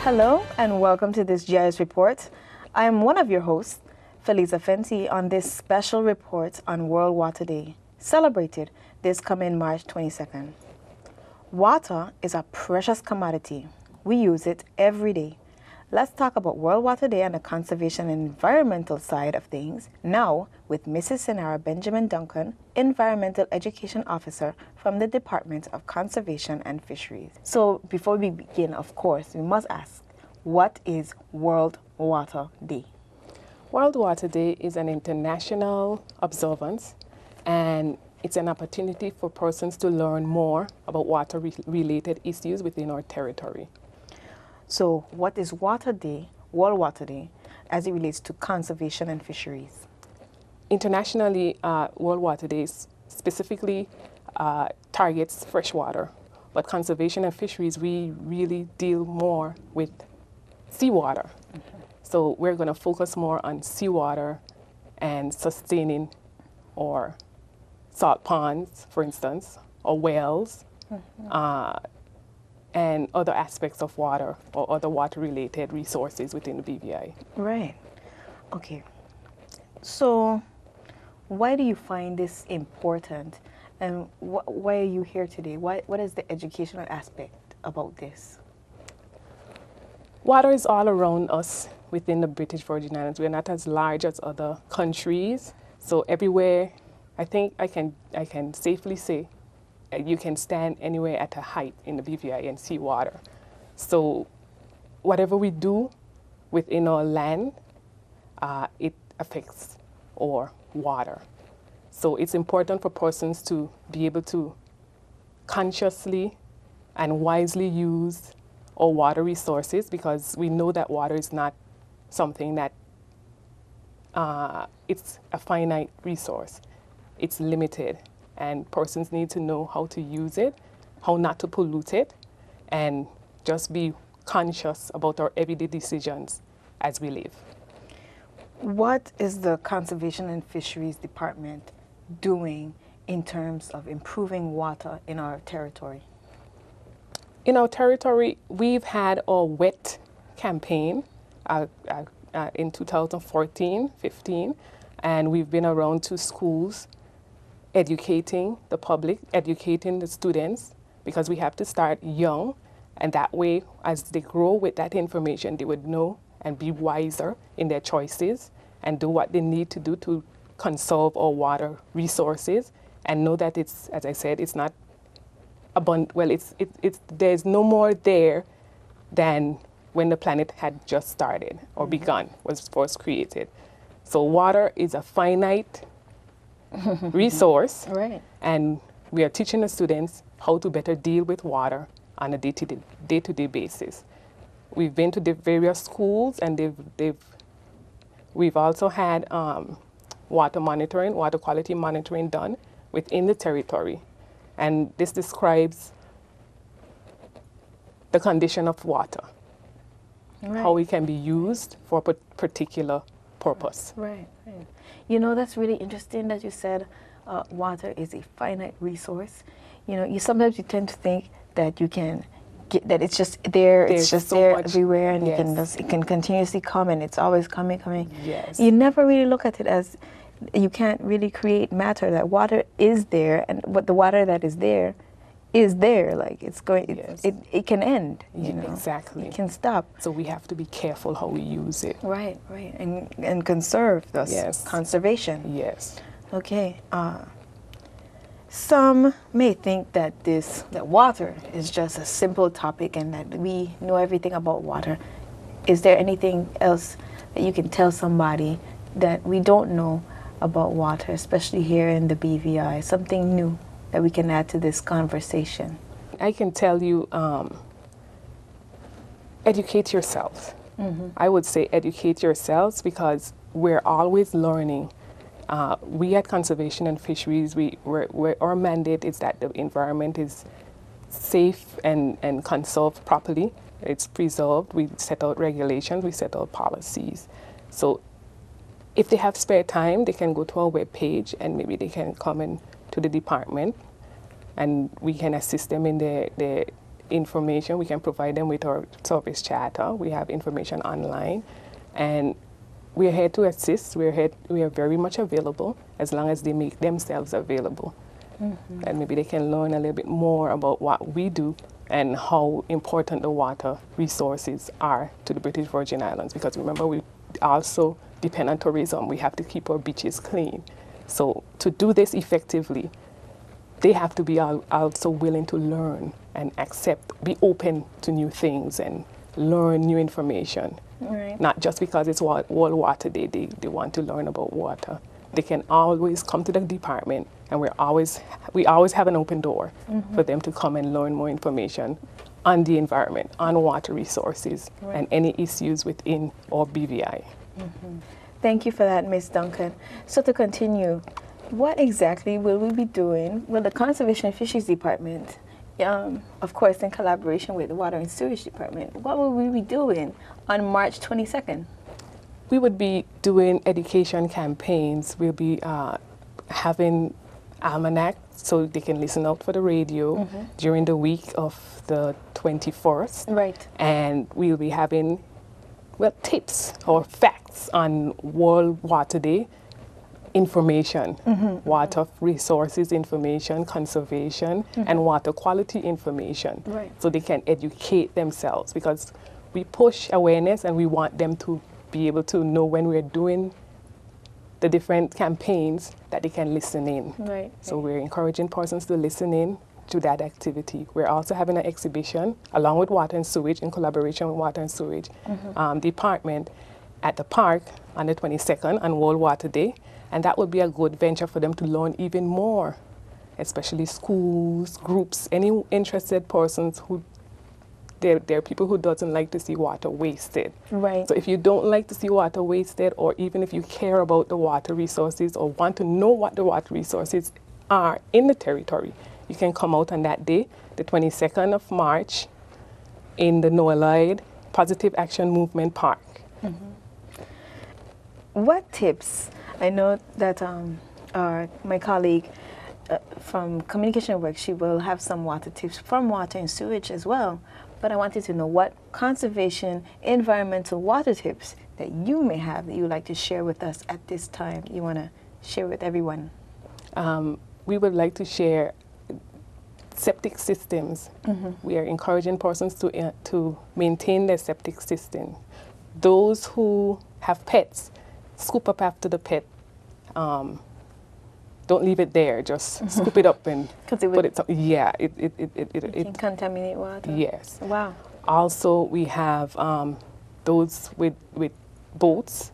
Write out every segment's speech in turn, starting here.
Hello and welcome to this GIS report. I am one of your hosts, Felisa Fenty, on this special report on World Water Day, celebrated this coming March 22nd. Water is a precious commodity. We use it every day. Let's talk about World Water Day and the conservation and environmental side of things now with Mrs. Senara Benjamin Duncan, Environmental Education Officer from the Department of Conservation and Fisheries. So before we begin, of course, we must ask, what is World Water Day? World Water Day is an international observance, and it's an opportunity for persons to learn more about water-related issues within our territory. So what is Water Day, World Water Day, as it relates to conservation and fisheries? Internationally, World Water Day specifically targets freshwater, but conservation and fisheries, we really deal more with seawater. So we're going to focus more on seawater and sustaining our salt ponds, for instance, or wells, and other aspects of water or other water-related resources within the BVI. Right. Okay. So why do you find this important, and why are you here today? What is the educational aspect about this? Water is all around us within the British Virgin Islands. We're not as large as other countries, so everywhere, I think I can safely say you can stand anywhere at a height in the BVI and see water. So whatever we do within our land, it affects our water. So it's important for persons to be able to consciously and wisely use our water resources, because we know that water is not something that, it's a finite resource. It's limited. And persons need to know how to use it, how not to pollute it, and just be conscious about our everyday decisions as we live. What is the Conservation and Fisheries Department doing in terms of improving water in our territory? In our territory, we've had a wet campaign in 2014-15, and we've been around to schools educating the public, educating the students, because we have to start young, and that way, as they grow with that information, they would know and be wiser in their choices and do what they need to do to conserve our water resources, and know that it's, as I said, it's not abundant. Well, there's no more there than when the planet had just started or begun, was first created. So water is a finite resource, right. And we are teaching the students how to better deal with water on a day-to-day basis. We've been to the various schools, and we've also had water monitoring, water quality monitoring done within the territory, and this describes the condition of water, right, how it can be used for a particular purpose. Right, right. You know, that's really interesting that you said water is a finite resource. You know, sometimes you tend to think that you can get, that it's just there, There's it's just so there much, everywhere, and yes, it can continuously come, and it's always coming. Yes. You never really look at it as you can't really create matter. That water is there, and what the water that is there, like it's going, Yes, it can end, you know. Exactly. It can stop. So we have to be careful how we use it. Right, right, and conserve, thus Yes, conservation. Yes. Okay. Some may think that water is just a simple topic and that we know everything about water. Is there anything else that you can tell somebody that we don't know about water, especially here in the BVI? Something new that we can add to this conversation? I can tell you, educate yourselves. I would say educate yourselves, because we're always learning. We at Conservation and Fisheries, our mandate is that the environment is safe and conserved properly. It's preserved. We set out regulations, we set out policies. So if they have spare time, they can go to our webpage, and maybe they can come in to the department, and we can assist them in their information. We can provide them with our service charter. We have information online, and we're here to assist. We are very much available as long as they make themselves available. And maybe they can learn a little bit more about what we do and how important the water resources are to the British Virgin Islands. Because remember, we also depend on tourism. We have to keep our beaches clean. So to do this effectively, they have to be also willing to learn and be open to new things and learn new information. Right. Not just because it's World Water Day, they want to learn about water. They can always come to the department, and we always have an open door for them to come and learn more information on the environment, on water resources, and any issues within our BVI. Thank you for that, Ms. Duncan. So to continue, what exactly will we be doing? Will the Conservation and Fisheries Department, of course in collaboration with the Water and Sewage Department, what will we be doing on March 22nd? We would be doing education campaigns. We'll be having almanac so they can listen out for the radio during the week of the 21st. Right. And we'll be having, tips or facts on World Water Day information, water resources information, conservation, and water quality information. Right. So they can educate themselves, because we push awareness and we want them to be able to know when we're doing the different campaigns that they can listen in. Right. So we're encouraging persons to listen in to that activity. We're also having an exhibition along with Water and Sewage, in collaboration with Water and Sewage Department, at the park on the 22nd on World Water Day. And that would be a good venture for them to learn even more, especially schools, groups, any interested persons who there are people who doesn't like to see water wasted. Right. So if you don't like to see water wasted, or even if you care about the water resources or want to know what the water resources are in the territory, you can come out on that day, the 22nd of March, in the Noelide Positive Action Movement Park. What tips? I know that my colleague from Communication Work, she will have some water tips from Water and Sewage as well. But I wanted to know what conservation, environmental water tips that you may have that you would like to share with us at this time. You want to share with everyone? We would like to share septic systems. We are encouraging persons to maintain their septic system. Those who have pets, scoop up after the pet. Don't leave it there. Just scoop it up and put it. Yeah, it can contaminate water. Yes. Wow. Also, we have those with boats,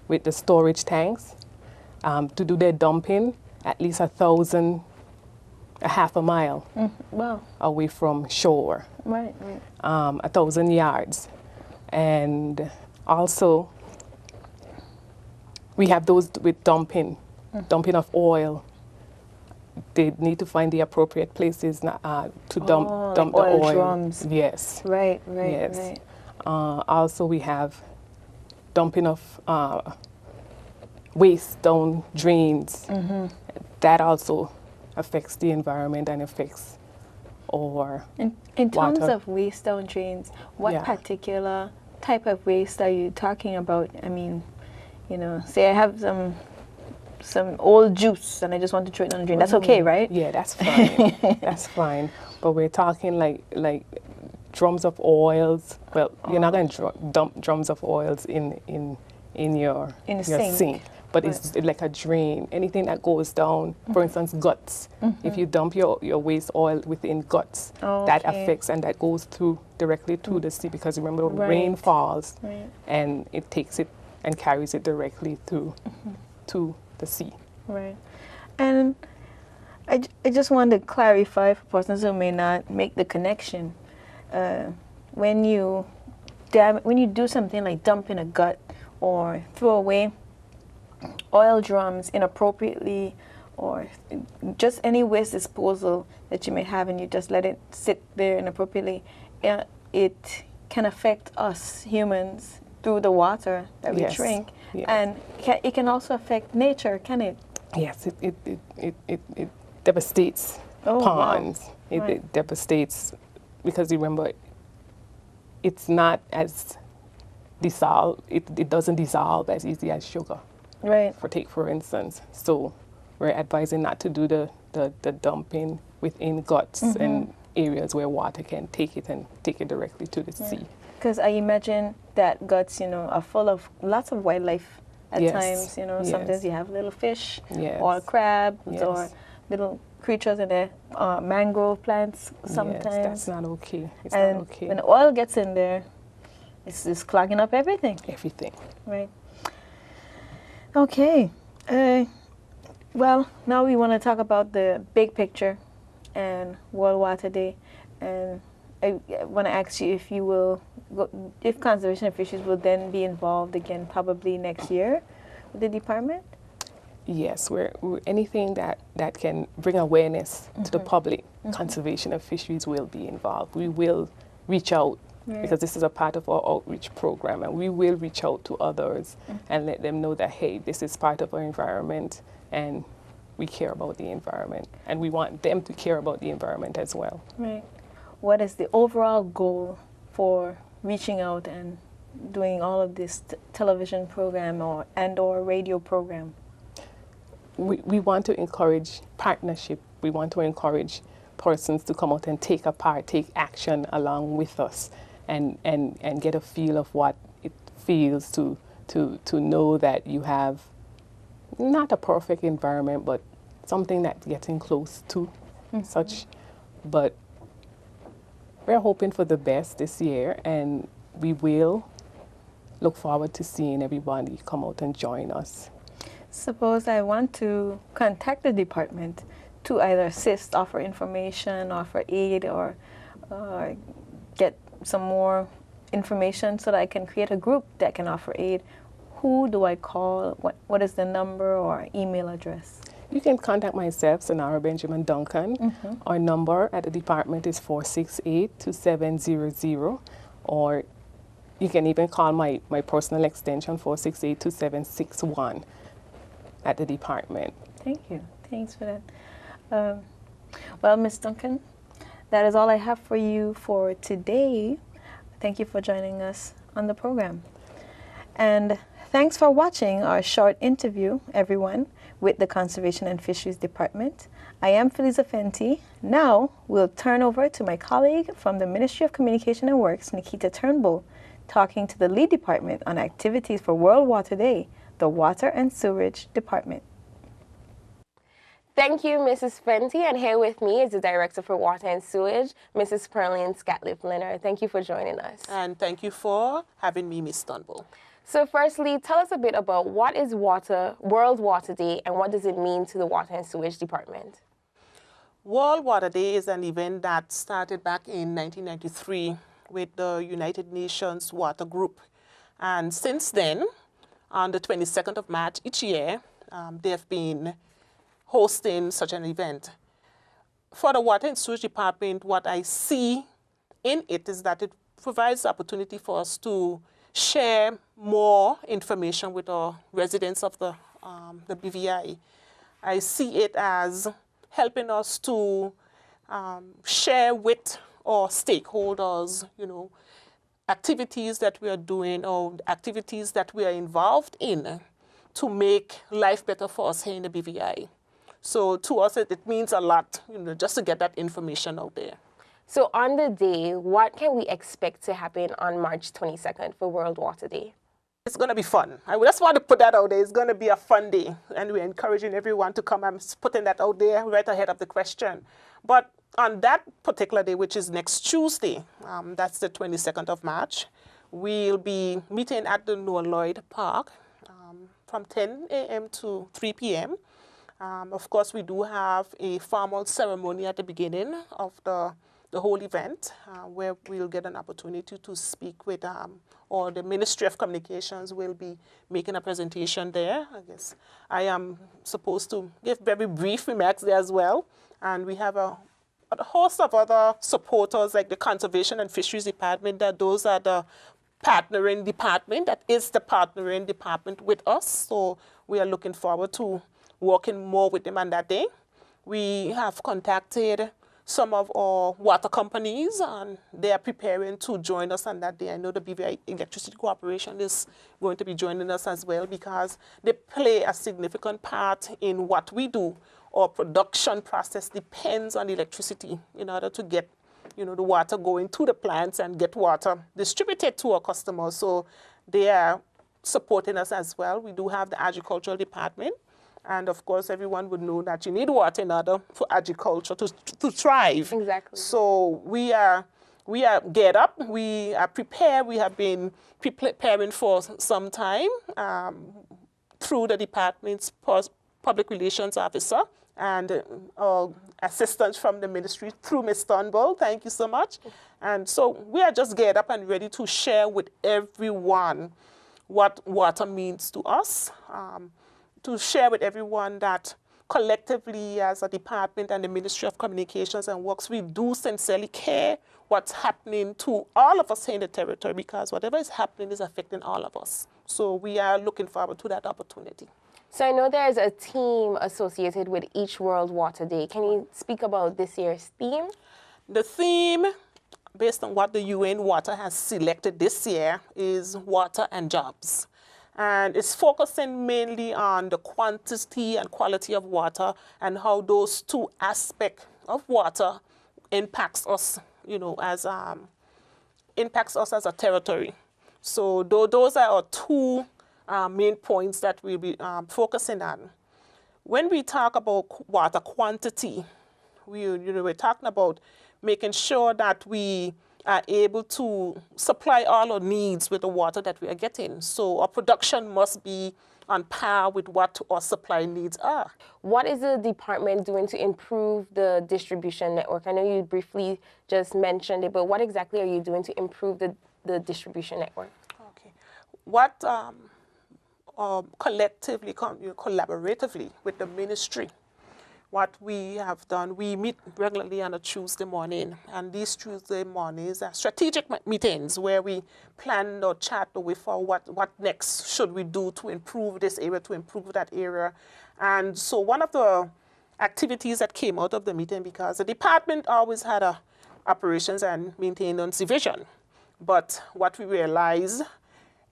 with the storage tanks, to do their dumping at least 1,000, a half a mile Wow. away from shore. Right. Right. 1,000 yards, and also we have those with dumping of oil. They need to find the appropriate places to dump the oil. Drums. Yes. Right. Yes. Right. Also, we have dumping of waste down drains. That also affects the environment and affects our In terms water. of waste down drains, what particular type of waste are you talking about? I mean, say I have some old juice and I just want to throw it down the drain. That's okay, right? Yeah, that's fine. That's fine. But we're talking like drums of oils. Well, you're not going to dump drums of oils in your sink. But it's like a drain. Anything that goes down, for instance, guts. If you dump your waste oil within guts, that affects, and that goes directly to the sea, because remember, rain falls and it takes it and carries it directly to the sea. Right. And I just want to clarify for persons who may not make the connection. When you do something like dump in a gut or throw away oil drums inappropriately, or just any waste disposal that you may have and you just let it sit there inappropriately, it can affect us humans through the water that we drink. Yes. And it can also affect nature, can it? Yes, it devastates ponds. Wow. It devastates because remember, it's not as dissolved, it doesn't dissolve as easy as sugar. Right. For instance. So we're advising not to do the dumping within guts and areas where water can take it and take it directly to the sea. Because I imagine that guts, are full of lots of wildlife at Yes. times. Sometimes you have little fish Yes. or crabs Yes. or little creatures in the mangrove plants sometimes. Yes, that's not okay. It's and not okay. when oil gets in there, it's just clogging up everything. Everything. Right. Okay. Well, now we want to talk about the big picture and World Water Day. And I want to ask you if you will, if Conservation of Fisheries will then be involved again probably next year with the department? Yes, we're anything that can bring awareness to the public, Conservation of Fisheries will be involved. We will reach out because this is a part of our outreach program, and we will reach out to others and let them know that, hey, this is part of our environment and we care about the environment, and we want them to care about the environment as well. Right. What is the overall goal for reaching out and doing all of this television program or radio program? We want to encourage partnership. We want to encourage persons to come out and take a part, take action along with us, and get a feel of what it feels to know that you have not a perfect environment, but something that's getting close to such. But we're hoping for the best this year, and we will look forward to seeing everybody come out and join us. Suppose I want to contact the department to either assist, offer information, offer aid, or get some more information so that I can create a group that can offer aid. Who do I call? What is the number or email address? You can contact myself, Sonara Benjamin Duncan. Our number at the department is 468-2700, or you can even call my personal extension, 468-2761, at the department. Thank you. Thanks for that. Well, Ms. Duncan, that is all I have for you for today. Thank you for joining us on the program. And thanks for watching our short interview, everyone, with the Conservation and Fisheries Department. I am Feliza Fenty. Now we'll turn over to my colleague from the Ministry of Communication and Works, Nikita Turnbull, talking to the lead department on activities for World Water Day, the Water and Sewerage Department. Thank you, Mrs. Fenty, and here with me is the Director for Water and Sewage, Mrs. Pearline Scatliff-Leonard. Thank you for joining us. And thank you for having me, Ms. Turnbull. So firstly, tell us a bit about what is World Water Day and what does it mean to the Water and Sewage Department? World Water Day is an event that started back in 1993 with the United Nations Water Group. And since then, on the 22nd of March each year, they have been hosting such an event. For the Water and Sewage Department, what I see in it is that it provides the opportunity for us to share more information with our residents of the BVI. I see it as helping us to share with our stakeholders, activities that we are doing or activities that we are involved in to make life better for us here in the BVI. So to us, it means a lot, just to get that information out there. So on the day, what can we expect to happen on March 22nd for World Water Day? It's going to be fun. I just want to put that out there. It's going to be a fun day, and we're encouraging everyone to come. I'm putting that out there right ahead of the question. But on that particular day, which is next Tuesday, that's the 22nd of March, we'll be meeting at the Noah Lloyd Park from 10 a.m. to 3 p.m. Of course, we do have a formal ceremony at the beginning of the whole event, where we'll get an opportunity to speak with, or the Ministry of Communications will be making a presentation there. I guess I am supposed to give very brief remarks there as well. And we have a host of other supporters like the Conservation and Fisheries Department, that those are the partnering department, that is the partnering department with us. So we are looking forward to working more with them on that day. We have contacted some of our water companies, and they are preparing to join us on that day. I know the BVI Electricity Corporation is going to be joining us as well, because they play a significant part in what we do. Our production process depends on electricity in order to get the water going to the plants and get water distributed to our customers. So they are supporting us as well. We do have the agricultural department. And of course, everyone would know that you need water in order for agriculture to thrive. Exactly. So we are geared up. We are prepared. We have been preparing for some time through the department's public relations officer and assistance from the ministry through Ms. Turnbull. Thank you so much. And so we are just geared up and ready to share with everyone what water means to us, to share with everyone that collectively as a department and the Ministry of Communications and Works, we do sincerely care what's happening to all of us here in the territory, because whatever is happening is affecting all of us. So we are looking forward to that opportunity. So I know there's a theme associated with each World Water Day. Can you speak about this year's theme? The theme, based on what the UN Water has selected this year, is water and jobs. And it's focusing mainly on the quantity and quality of water and how those two aspects of water impacts us, impacts us as a territory. So those are our two main points that we'll be focusing on. When we talk about water quantity, we're talking about making sure that we are able to supply all our needs with the water that we are getting. So our production must be on par with what our supply needs are. What is the department doing to improve the distribution network? I know you briefly just mentioned it, but what exactly are you doing to improve the distribution network? Okay. What collectively, collaboratively with the ministry, what we have done, we meet regularly on a Tuesday morning, and these Tuesday mornings are strategic meetings where we plan or chat with what next should we do to improve this area, to improve that area. And so one of the activities that came out of the meeting, because the department always had a operations and maintenance division, but what we realized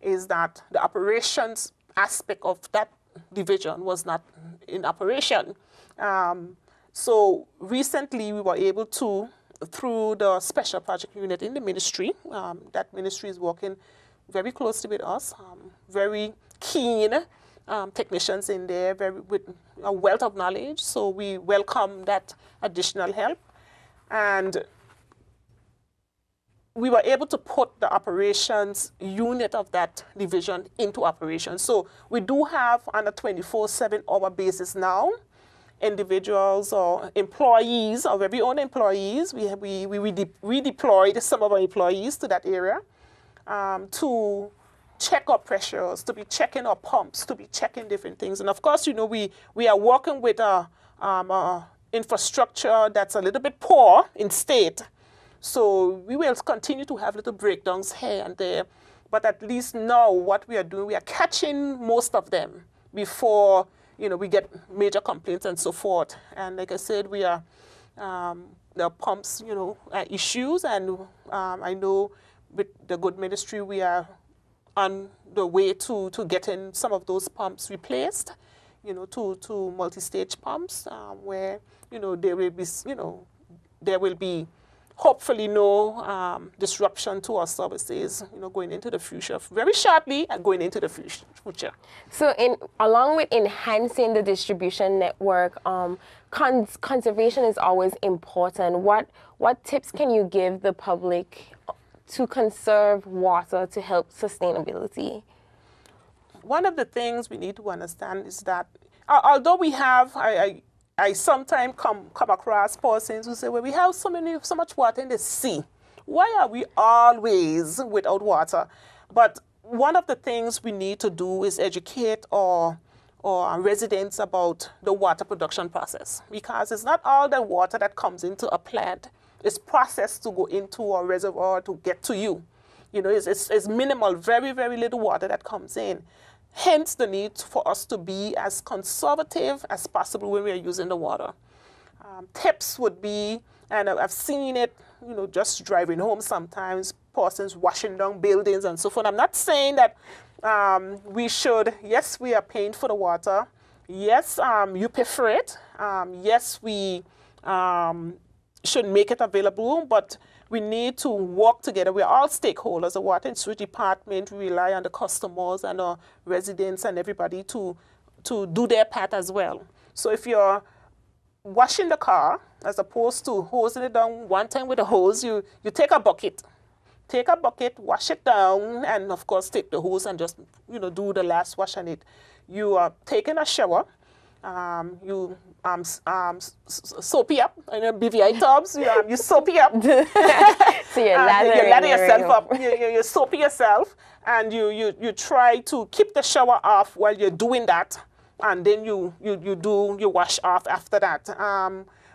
is that the operations aspect of that division was not in operation. So recently we were able to, through the special project unit in the ministry, that ministry is working very closely with us, very keen technicians in there, with a wealth of knowledge. So we welcome that additional help. And we were able to put the operations unit of that division into operation. So we do have on a 24/7-hour basis now, individuals or employees, our very own employees. We redeployed some of our employees to that area to check our pressures, to be checking our pumps, to be checking different things. And of course, we are working with a infrastructure that's a little bit poor in state. So we will continue to have little breakdowns here and there. But at least now what we are doing, we are catching most of them before we get major complaints and so forth. And like I said, we are, the pumps, issues. And I know with the good ministry, we are on the way to getting some of those pumps replaced, to multi-stage pumps, where, there will be hopefully no disruption to our services, going into the future, very shortly and going into the future. So along with enhancing the distribution network, conservation is always important. What tips can you give the public to conserve water to help sustainability? One of the things we need to understand is that although we have, I sometimes come across persons who say, well, we have so much water in the sea. Why are we always without water? But one of the things we need to do is educate our residents about the water production process, because it's not all the water that comes into a plant is processed to go into a reservoir to get to you. It's minimal, very, very little water that comes in. Hence the need for us to be as conservative as possible when we are using the water. Tips would be And I've seen it, just driving home sometimes, persons washing down buildings and so forth. I'm not saying that we should, yes, we are paying for the water. Yes, you pay for it. Yes, we should make it available, but we need to work together. We're all stakeholders. The Water and Sewage Department, we rely on the customers and our residents and everybody to do their part as well. So if you're washing the car, as opposed to hosing it down one time with a hose, you take a bucket. Take a bucket, wash it down, and of course take the hose and just, do the last wash on it. You are taking a shower. You soapy up in BVI tubs. You soapy up. So you're lathering yourself up. You soapy yourself, and you try to keep the shower off while you're doing that, and then you wash off after that.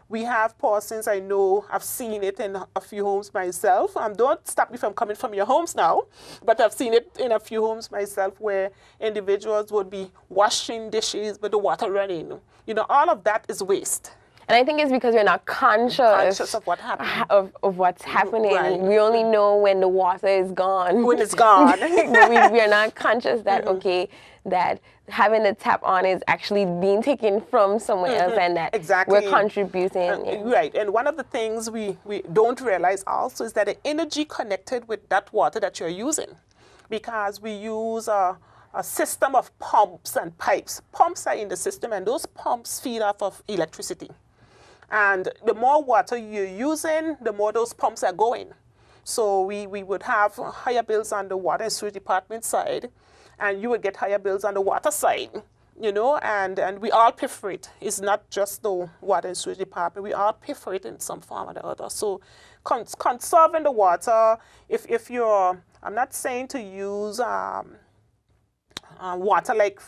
We have persons, I know, I've seen it in a few homes myself. Don't stop me from coming from your homes now, but I've seen it in a few homes myself where individuals would be washing dishes with the water running. All of that is waste. And I think it's because we're not conscious of what happened. Of what's happening. Right. We only know when the water is gone. When it's gone. we are not conscious that, okay, that having the tap on is actually being taken from somewhere else, and that exactly. we're contributing. Right. And one of the things we don't realize also is that the energy connected with that water that you're using, because we use a system of pumps and pipes. Pumps are in the system, and those pumps feed off of electricity. And the more water you're using, the more those pumps are going. So we would have higher bills on the Water and Sewage Department side, and you would get higher bills on the water side, and we all pay for it. It's not just the Water and Sewage Department. We all pay for it in some form or the other. So conserving the water, if you're, I'm not saying to use water like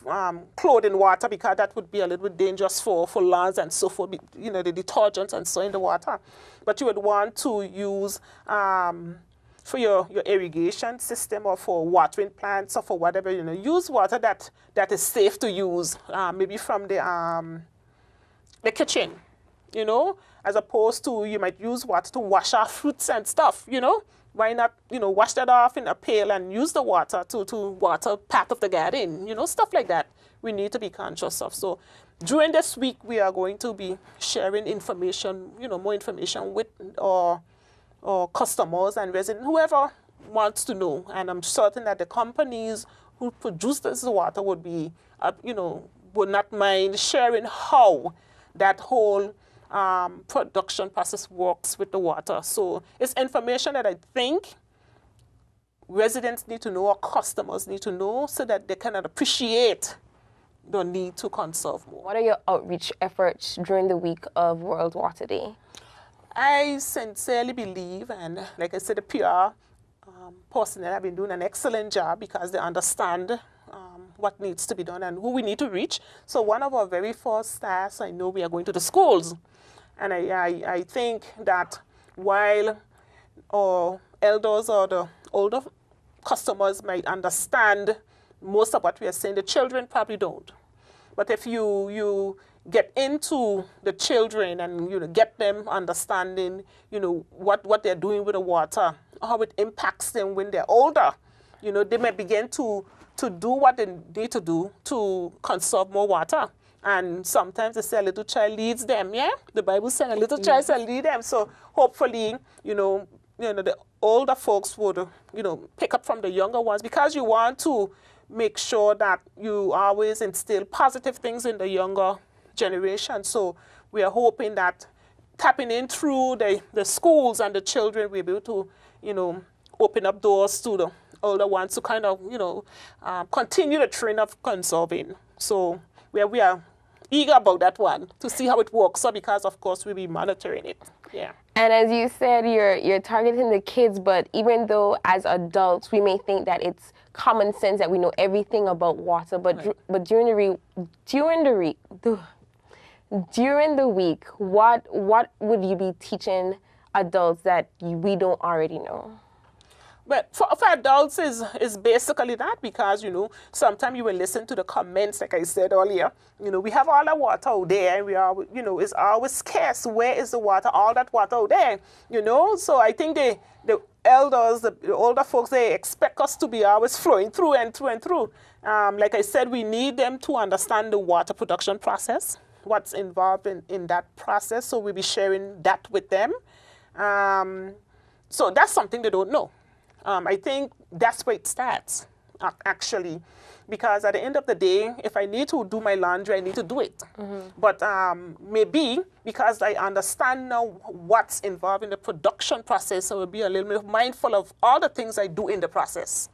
clothing water, because that would be a little bit dangerous for lawns and so forth, the detergents and so in the water. But you would want to use for your irrigation system or for watering plants or for whatever, use water that is safe to use, maybe from the kitchen, as opposed to you might use water to wash our fruits and stuff, Why not, wash that off in a pail and use the water to water part of the garden, stuff like that we need to be conscious of. So during this week, we are going to be sharing information, more information with our customers and residents, whoever wants to know. And I'm certain that the companies who produce this water would be, would not mind sharing how that whole production process works with the water. So it's information that I think residents need to know, or customers need to know, so that they can appreciate the need to conserve more. What are your outreach efforts during the week of World Water Day? I sincerely believe, and like I said, the PR personnel have been doing an excellent job, because they understand what needs to be done and who we need to reach. So one of our very first tasks, I know we are going to the schools. And I think that while our elders or the older customers might understand most of what we are saying, the children probably don't. But if you get into the children and get them understanding, what they're doing with the water, how it impacts them when they're older, they may begin to do what they need to do to conserve more water. And sometimes they say a little child leads them, yeah? The Bible says a little child shall lead them. So hopefully, the older folks would, pick up from the younger ones, because you want to make sure that you always instill positive things in the younger generation. So we are hoping that tapping in through the schools and the children, we'll be able to, open up doors to the older ones to kind of, continue the trend of conserving. So we are eager about that one to see how it works, because of course we'll be monitoring it. Yeah. And as you said, you're targeting the kids, but even though as adults we may think that it's common sense that we know everything about water, but Right. but during the week, what would you be teaching adults that we don't already know? But for adults is basically that, because, sometimes you will listen to the comments, like I said earlier. We have all that water out there, and we are, it's always scarce. Where is the water? All that water out there, So I think the elders, the older folks, they expect us to be always flowing through and through and through. Like I said, we need them to understand the water production process, what's involved in that process. So we'll be sharing that with them. So that's something they don't know. I think that's where it starts, actually, because at the end of the day, if I need to do my laundry, I need to do it. But maybe because I understand now what's involved in the production process, I will be a little bit mindful of all the things I do in the process.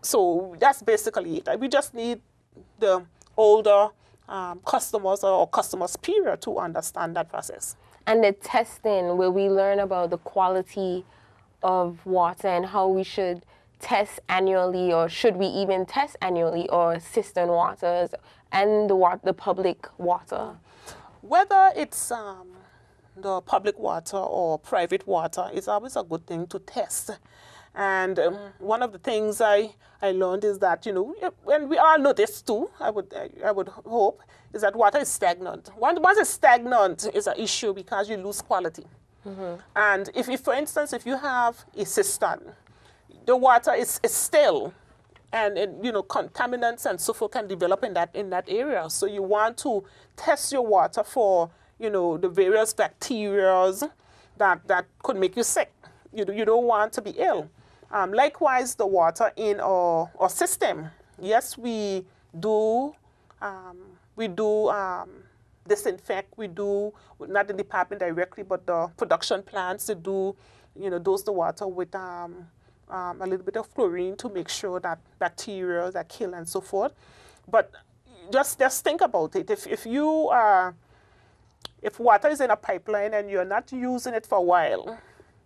So that's basically it. We just need the older customers or customers period to understand that process. And the testing, where we learn about the quality of water and how we should test annually, or should we even test annually, or cistern waters and the public water? Whether it's the public water or private water, it's always a good thing to test. And one of the things I learned is that, and we all know this too, I would hope, is that water is stagnant. Once it's stagnant, it's an issue because you lose quality. And if, for instance, if you have a cistern, the water is still, and contaminants and so forth can develop in that area. So you want to test your water for, the various bacteria that could make you sick. You don't want to be ill. Likewise, the water in our system. Yes, we do disinfect. We do, not the department directly, but the production plants to do, dose the water with a little bit of chlorine to make sure that bacteria that kill and so forth. But just think about it. If water is in a pipeline and you're not using it for a while,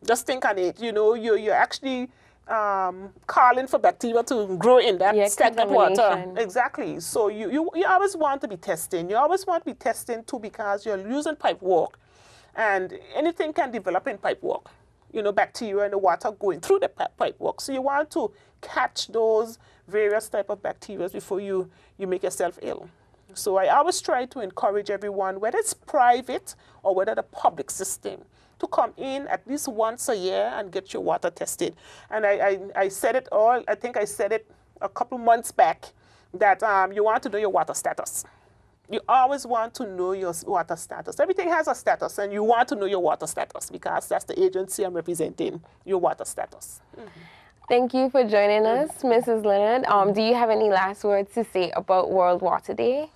just think on it. You're actually calling for bacteria to grow in that stagnant water. Exactly. So you always want to be testing. You always want to be testing too, because you're using pipe work, and anything can develop in pipe work. Bacteria in the water going through the pipe work. So you want to catch those various type of bacteria before you make yourself ill. So I always try to encourage everyone, whether it's private or whether the public system, to come in at least once a year and get your water tested. And I said it all, I think I said it a couple months back, that you want to know your water status. You always want to know your water status. Everything has a status, and you want to know your water status, because that's the agency I'm representing, your water status. Thank you for joining us, Mrs. Leonard. Do you have any last words to say about World Water Day?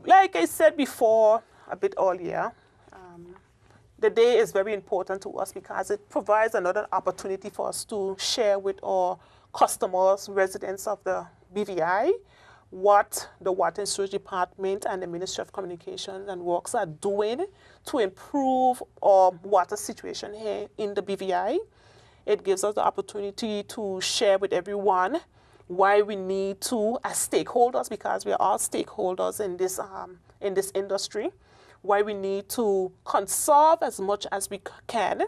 Like I said before, a bit earlier, the day is very important to us because it provides another opportunity for us to share with our customers, residents of the BVI, what the Water and Sewage Department and the Ministry of Communications and Works are doing to improve our water situation here in the BVI. It gives us the opportunity to share with everyone why we need to, as stakeholders, because we are all stakeholders in this industry, why we need to conserve as much as we can.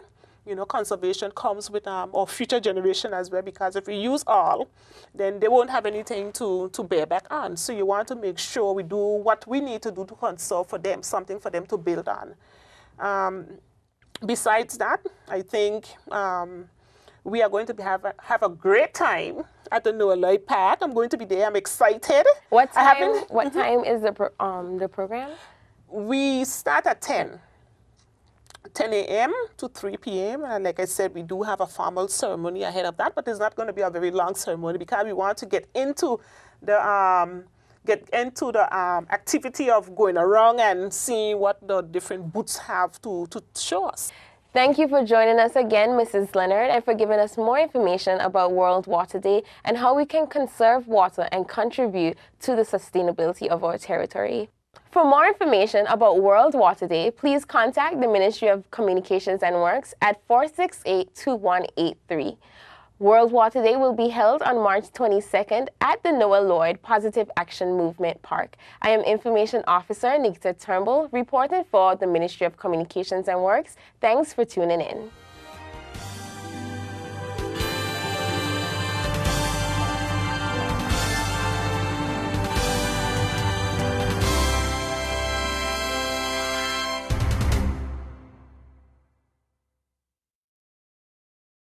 Conservation comes with our future generation as well, because if we use all, then they won't have anything to bear back on. So you want to make sure we do what we need to do to conserve for them, something for them to build on. Besides that, I think we are going to have a great time at the Noah Lloyd Park. I'm going to be there. I'm excited. What time? What time is the program? We start at 10 a.m. to 3 p.m. And like I said, we do have a formal ceremony ahead of that, but it's not going to be a very long ceremony because we want to get into the activity of going around and seeing what the different booths have to show us. Thank you for joining us again, Mrs. Leonard, and for giving us more information about World Water Day and how we can conserve water and contribute to the sustainability of our territory. For more information about World Water Day, please contact the Ministry of Communications and Works at 468-2183. World Water Day will be held on March 22nd at the Noah Lloyd Positive Action Movement Park. I am Information Officer Nikita Turnbull, reporting for the Ministry of Communications and Works. Thanks for tuning in.